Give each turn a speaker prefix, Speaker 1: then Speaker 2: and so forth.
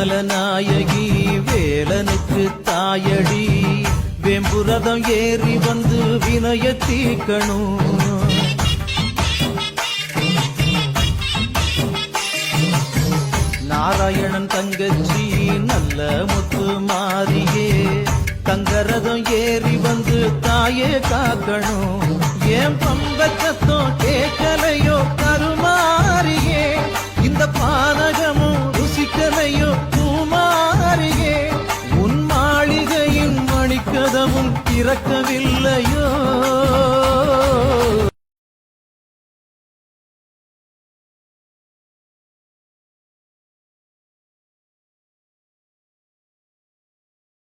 Speaker 1: மலநாயகி வேலனுக்கு தாயடி வேம்புரதம் ஏறி வந்து வினய தீக்கணும். நாராயணன் தங்கச்சி நல்ல முத்து மாறியே தங்கரதம் ஏறி வந்து தாயே காக்கணும். ஏன் பம்பச்சத்தம்